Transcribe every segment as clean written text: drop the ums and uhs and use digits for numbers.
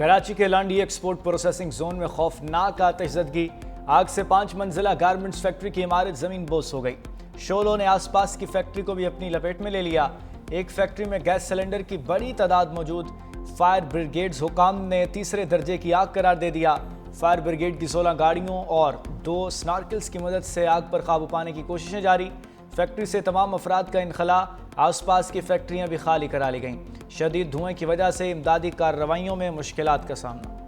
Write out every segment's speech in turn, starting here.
कराची के लांडी export processing zone में खौफनाक आतिशज़दगी। आग से 5 मंजिला गारमेंट्स फैक्ट्री की इमारत जमीन बोस हो गई। शोलों ने आसपास की फैक्ट्री को भी अपनी लपेट में ले लिया। एक फैक्ट्री में गैस सिलेंडर की बड़ी तादाद मौजूद। फायर ब्रिगेड हुकाम ने तीसरे दर्जे की आग करार दे दिया। फायर ब्रिगेड की 16 गाड़ियों और 2 स्नार्कल्स की मदद से आग पर काबू पाने की कोशिशें जारी। फैक्ट्री से तमाम अफराद का इनखला, आसपास की फैक्ट्रियां भी खाली करा ली गईं। शदीद धुएं की वजह से इमदादी कार्रवाइयों में मुश्किलात का सामना।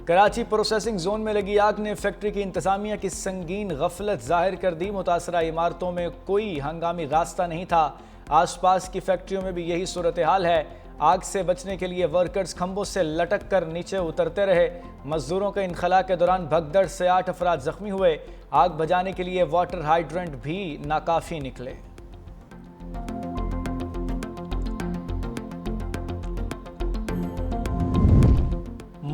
कराची प्रोसेसिंग जोन में लगी आग ने फैक्ट्री की इंतजामिया की संगीन गफलत जाहिर कर दी। मुतासरा इमारतों में कोई हंगामी रास्ता नहीं था। आसपास की फैक्ट्रियों में भी यही सूरत हाल है। आग से बचने के लिए वर्कर्स खंभों से लटक कर नीचे उतरते रहे। मजदूरों के इनखला के दौरान भगदड़ से 8 अफराद जख्मी हुए। आग बुझाने के लिए वाटर हाइड्रेंट भी नाकाफी निकले।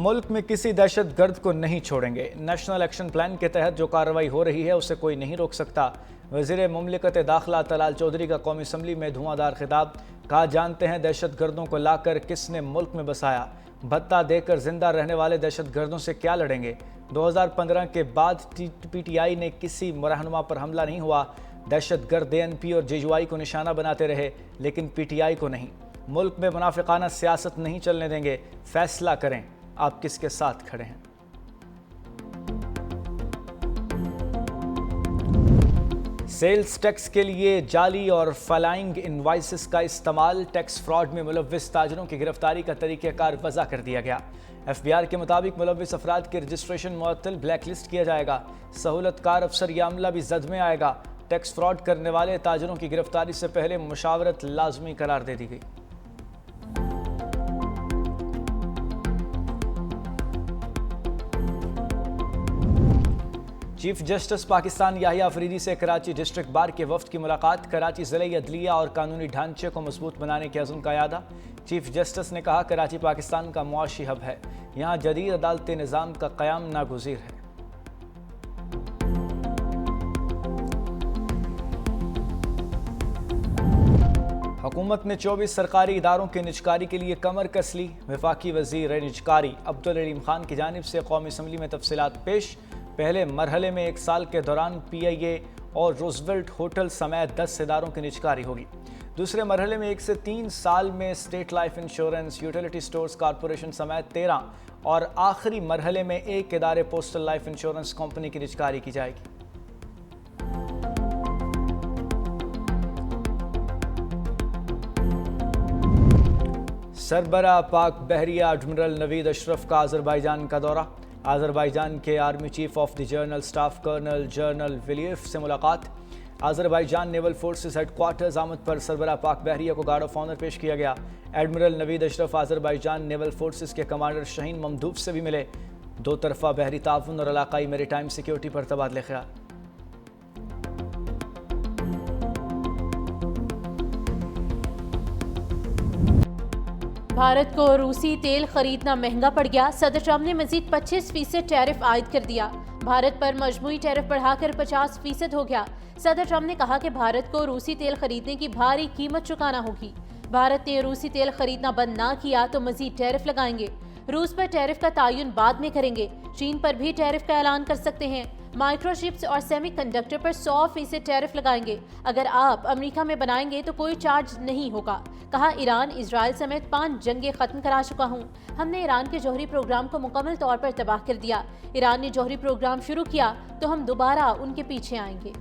मुल्क में किसी दहशत गर्द को नहीं छोड़ेंगे। नेशनल एक्शन प्लान के तहत जो कार्रवाई हो रही है उसे कोई नहीं रोक सकता। वज़ीर मुमलिकत दाखिला तलाल चौधरी का कौमी असम्बली में धुआंधार खिताब। कहा, जानते हैं दहशत गर्दों को लाकर किसने मुल्क में बसाया। भत्ता देकर जिंदा रहने वाले दहशत गर्दों से क्या लड़ेंगे। 2015 के बाद PTI ने किसी रहनुमा पर हमला नहीं हुआ। दहशत गर्द ANP और JUI को निशाना बनाते रहे, लेकिन PTI को नहीं। मुल्क में मुनाफिकाना सियासत नहीं चलने देंगे। फैसला करें आप किसके साथ खड़े हैं। सेल्स टैक्स के लिए जाली और फ्लाइंग इनवाइसेस का इस्तेमाल। टैक्स फ्रॉड में मुलव्विस ताजरों की गिरफ्तारी का तरीक़ाकार वज़ा कर दिया गया। FBI के मुताबिक मुलव्विस अफराद के रजिस्ट्रेशन मुअत्तल ब्लैक लिस्ट किया जाएगा। सहूलतकार अफसर या अमला भी जद में आएगा। टैक्स फ्रॉड करने वाले ताजरों की गिरफ्तारी से पहले मुशावरत लाजमी करार दे दी गई। चीफ जस्टिस पाकिस्तान याहिया अफरीदी से कराची डिस्ट्रिक्ट बार के वफ्द की मुलाकात। कराची ज़िले अदलिया और कानूनी ढांचे को मजबूत बनाने के अज़्म का यादा। चीफ जस्टिस ने कहा, कराची पाकिस्तान का मुआशी हब है। यहाँ जदीद अदालती निज़ाम का क़याम नागुज़ीर है। हुकूमत ने 24 सरकारी इदारों के निजकारी के लिए कमर कस ली। वफाकी वज़ीर निजकारी अब्दुल अलीम खान की जानिब से कौमी असम्बली में तफसीलात पेश। पहले मरहले में 1 साल के दौरान PIA और रोजवेल्ट होटल समेत 10 इदारों की निजकारी होगी। दूसरे मरहले में 1 से 3 साल में state life insurance, utility stores corporation समेत 13 और आखिरी मरहले में 1 इदारे पोस्टल लाइफ इंश्योरेंस कंपनी की निजकारी की जाएगी। सरबरा पाक बहरिया एडमिरल नवीद अशरफ का अजरबैजान का दौरा। अजरबैजान के army chief of the general staff colonel general Valiyev से मुलाकात। अजरबैजान नेवल फोर्सेस हेडक्वार्टर्स आमद पर सरबरा पाक बहरिया को गार्ड ऑफ ऑनर पेश किया गया। Admiral Naveed Ashraf Azerbaijan naval forces के कमांडर शहीन ममदूफ से भी मिले। 2 तरफा बहरी ताउन और इलाकाई मेरीटाइम सिक्योरिटी पर तबादले ख्याल। भारत को रूसी तेल खरीदना महंगा पड़ गया। सदर ट्रंप ने मजीद 25% टैरिफ आयद कर दिया। भारत पर मजमूई टैरिफ बढ़ाकर 50% हो गया। सदर ट्रंप ने कहा कि भारत को रूसी तेल खरीदने की भारी कीमत चुकाना होगी। भारत ने रूसी तेल खरीदना बंद ना किया तो मजीद टैरिफ लगाएंगे। रूस पर टैरिफ का तयन बाद में करेंगे। चीन पर भी टैरिफ का ऐलान कर सकते हैं। माइक्रोचिप्स और सेमीकंडक्टर पर 100% टैरिफ लगाएंगे। अगर आप अमेरिका में बनाएंगे तो कोई चार्ज नहीं होगा। कहा, ईरान इजराइल समेत 5 जंगें खत्म करा चुका हूँ। हमने ईरान के जौहरी प्रोग्राम को मुकम्मल तौर पर तबाह कर दिया। ईरान ने जौहरी प्रोग्राम शुरू किया तो हम दोबारा उनके पीछे आएंगे।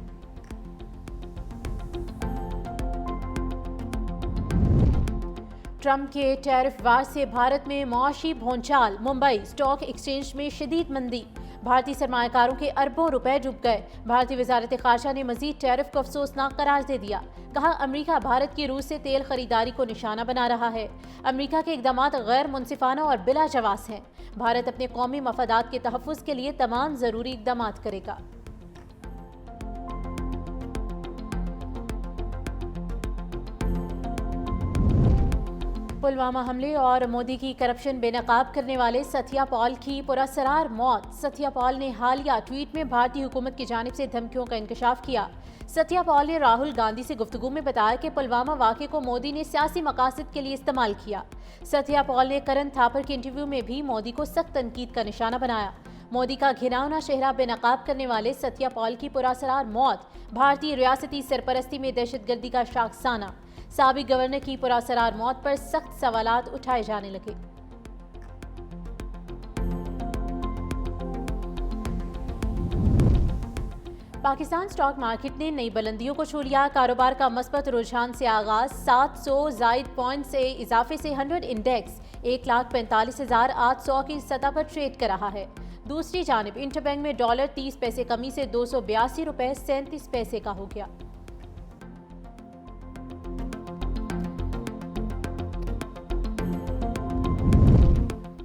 ट्रंप के टैरिफ वार से भारत में मुआशी भौचाल। मुंबई स्टॉक एक्सचेंज में शदीद मंदी। भारतीय सरमायाकारों के अरबों रुपए डूब गए। भारतीय वजारत खारजा ने मजीद टैरिफ को अफसोसनाक करार दे दिया। कहा, अमेरिका भारत की रूस से तेल खरीदारी को निशाना बना रहा है। अमेरिका के इकदाम गैर मुनसिफाना और बिला जवास हैं। भारत अपने कौमी मफादात के तहफ़्फ़ुज़ के लिए तमाम ज़रूरी इकदाम करेगा। पुलवामा हमले और मोदी की करप्शन बेनकाब करने वाले सथिया पॉल की पुरअसरार मौत। सथिया पॉल ने हालिया ट्वीट में भारतीय हुकूमत की जानिब से धमकियों का इंकशाफ किया। सथिया पॉल ने राहुल गांधी से गुफ्तगू में बताया कि पुलवामा वाक़े को मोदी ने सियासी मकासद के लिए इस्तेमाल किया। सथिया पॉल ने करण थापर के इंटरव्यू में भी मोदी को सख्त तनकीद का निशाना बनाया। मोदी का घिनौना चेहरा बेनकाब करने वाले सथिया पॉल की पुरअसरार मौत भारतीय रियासती सरपरस्ती में दहशतगर्दी का शाखसाना। साबिक गवर्नर की पुरअसरार मौत पर सख्त सवालात उठाए जाने लगे। पाकिस्तान स्टॉक मार्केट ने नई बुलंदियों को छू लिया। कारोबार का मस्बत रुझान से आगाज 700 जायद पॉइंट से इजाफे से 100 इंडेक्स 1,45,800 की सतह पर ट्रेड कर रहा है। दूसरी जानिब इंटरबैंक में डॉलर 30 पैसे कमी से 282 रुपए 37 पैसे का हो गया।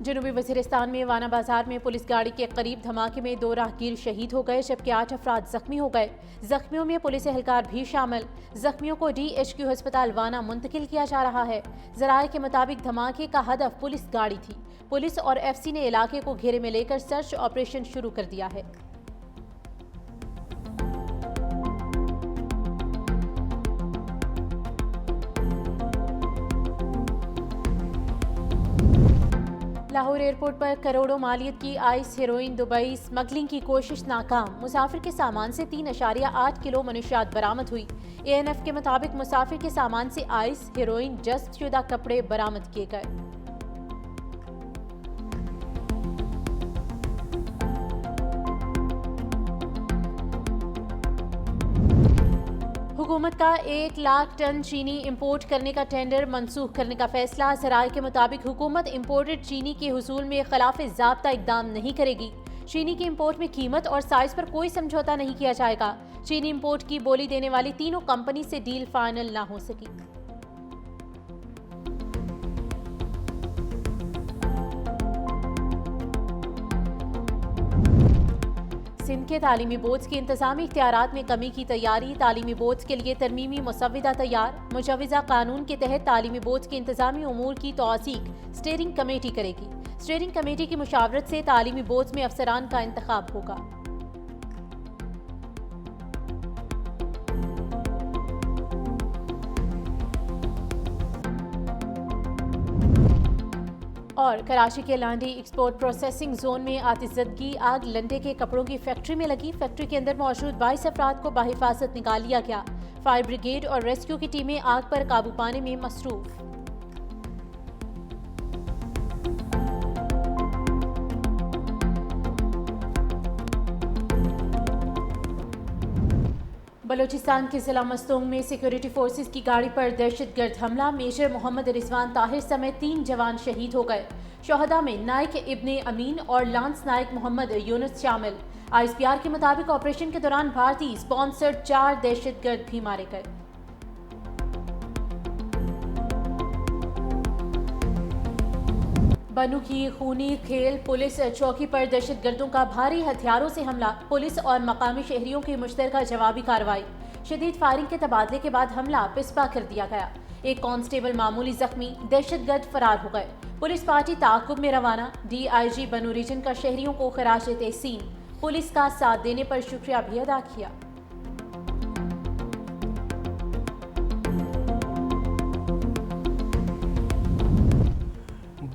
जनूबी वज़ीरिस्तान में वाना बाजार में पुलिस गाड़ी के करीब धमाके में 2 राहगीर शहीद हो गए जबकि 8 अफराद जख्मी हो गए। जख्मियों में पुलिस एहलकार भी शामिल। जख्मियों को DHQ अस्पताल वाना मुंतकिल किया जा रहा है। ज़राए के मुताबिक धमाके का हदफ पुलिस गाड़ी थी। पुलिस और FC ने इलाके को घेरे में लेकर सर्च ऑपरेशन शुरू कर दिया है। लाहौर एयरपोर्ट पर करोड़ों मालियत की आइस हेरोइन दुबई स्मगलिंग की कोशिश नाकाम। मुसाफिर के सामान से 3.8 किलो मनुष्यात बरामद हुई। ANF के मुताबिक मुसाफिर के सामान से आइस हेरोइन जब्त शुदा कपड़े बरामद किए गए। हुकूमत का 1 लाख टन चीनी इंपोर्ट करने का टेंडर मनसूख करने का फैसला। ज़राए के मुताबिक हुकूमत इंपोर्टेड चीनी के हुसूल में खिलाफ ज़ाब्ता इक़दाम नहीं करेगी। चीनी की इंपोर्ट में कीमत और साइज पर कोई समझौता नहीं किया जाएगा। चीनी इंपोर्ट की बोली देने वाली तीनों कंपनी से डील फाइनल ना हो सकी। सिंध के तालीमी बोर्ड्स के इंतजामी इख्तियारात में कमी की तैयारी। तालीमी बोर्ड्स के लिए तरमीमी मुसव्विदा तैयार। मुजव्विज़ा कानून के तहत तालीमी बोर्ड्स के इंतजामी उमूर की तौसीक स्टीयरिंग कमेटी करेगी। स्टीयरिंग कमेटी की मुशावरत से तालीमी बोर्ड्स में अफसरान का इंतखाब होगा। और कराची के लांडी एक्सपोर्ट प्रोसेसिंग जोन में आतिशज़दगी। आग लंडे के कपड़ों की फैक्ट्री में लगी। फैक्ट्री के अंदर मौजूद 22 अफराद को बाहिफाजत निकाल लिया गया। फायर ब्रिगेड और रेस्क्यू की टीमें आग पर काबू पाने में मसरूफ। बलूचिस्तान के जिला मस्तूंग में सिक्योरिटी फोर्सेस की गाड़ी पर दहशतगर्द हमला। मेजर मोहम्मद रिजवान ताहिर समेत 3 जवान शहीद हो गए। शोहदा में नाइक इब्ने अमीन और लांस नाइक मोहम्मद यूनुस शामिल। ISPR के मुताबिक ऑपरेशन के दौरान भारतीय स्पॉन्सर्ड 4 दहशतगर्द भी मारे गए। बनू की खूनी खेल। पुलिस चौकी पर दहशतगर्दों का भारी हथियारों से हमला। पुलिस और मकामी शहरियों की मुश्तरका जवाबी कार्रवाई। शदीद फायरिंग के तबादले के बाद हमला पिस्पा कर दिया गया। एक कांस्टेबल मामूली जख्मी। दहशतगर्द फरार हो गए। पुलिस पार्टी ताक़ुब में रवाना। DIG बनू रीजन का शहरियों को खराज तहसीन पुलिस का साथ देने पर शुक्रिया भी अदा किया।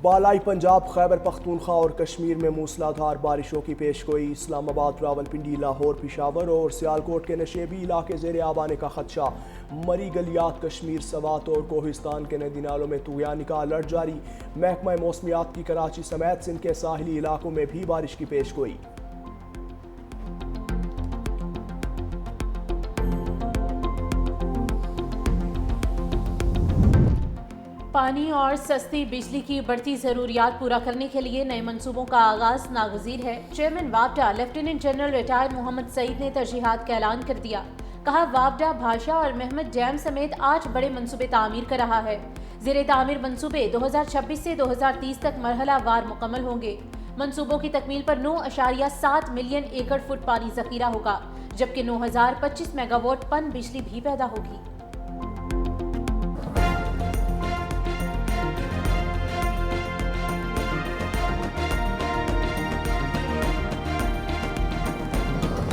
बालाई पंजाब, खैबर पख्तूनख्वा और कश्मीर में मूसलाधार बारिशों की पेशगोई। इस्लामाबाद, रावलपिंडी, लाहौर, पिशावर और सियालकोट के नशेबी इलाके ज़ेरे आब आने का खदशा। मरी गलियात, कश्मीर, सवात और कोहिस्तान के नदी नालों में तूफ़ानी का अलर्ट जारी। महकमा मौसमियात की कराची समेत सिंध के साहिली इलाकों में भी बारिश की पेशगोई। पानी और सस्ती बिजली की बढ़ती ज़रूरियात पूरा करने के लिए नए मंसूबों का आगाज नागज़ीर है। चेयरमैन वापडा lieutenant general retired Mohammad Saeed ने तरजीहात का ऐलान कर दिया। कहा, वापडा, भाषा और महमद डैम समेत 8 बड़े मंसूबे तामीर कर रहा है। ज़ेरे तामीर मंसूबे 2026 से 2030 तक मरहला वार मुकम्मल होंगे। मंसूबों की तकमील पर 9.7 मिलियन एकड़ फुट पानी ज़ख़ीरा होगा, जबकि 9025 मेगावाट पन बिजली भी पैदा होगी।